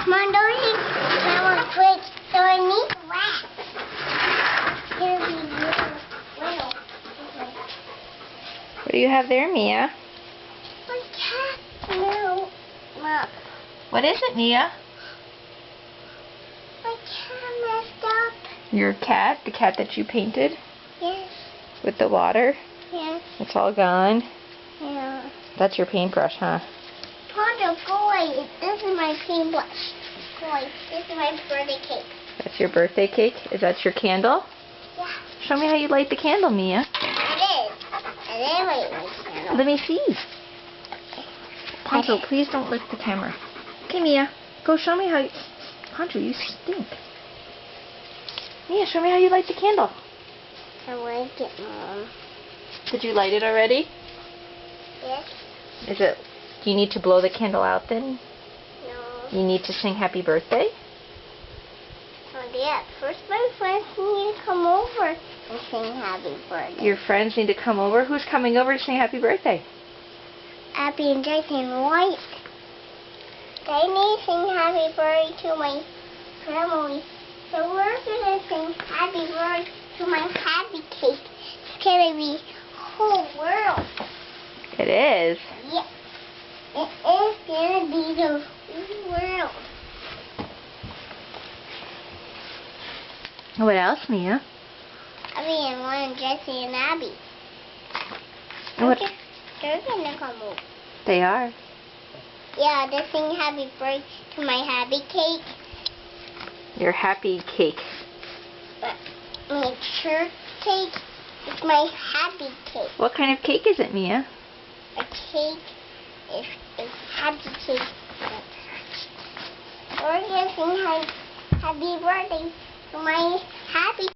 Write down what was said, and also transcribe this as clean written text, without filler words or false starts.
Come on, don't eat. I want twitch, so I need wax. Here's the little. What do you have there, Mia? My cat. No. Mom. What is it, Mia? My cat messed up. Your cat? The cat that you painted? Yes. With the water? Yes. It's all gone? Yeah. That's your paintbrush, huh? Tonto, go away. This is my paintbrush. Go away. This is my birthday cake. That's your birthday cake? Is that your candle? Yeah. Show me how you light the candle, Mia. It is. And then wait, my candle. Let me see. Poncho, please don't lift the camera. Okay, Mia. Go show me how you... Poncho, you stink. Mia, show me how you light the candle. I like it, Mom. Did you light it already? Yes. Is it... Do you need to blow the candle out then? No. You need to sing happy birthday? Not yet. First, my friends need to come over and sing happy birthday. Your friends need to come over? Who's coming over to sing happy birthday? Abby and Jason and White. They need to sing happy birthday to my family. So we're going to sing happy birthday to my happy cake. It's going to be whole world. It is. Yeah. It is going to be the whole world. What else, Mia? Abby and Juan and Jesse and Abby. What? They're going to come over. They are. Yeah, they sing happy birthday to my happy cake. Your happy cake. My church cake is my happy cake. What kind of cake is it, Mia? A cake is happy cake. We're going to sing happy birthday to my happy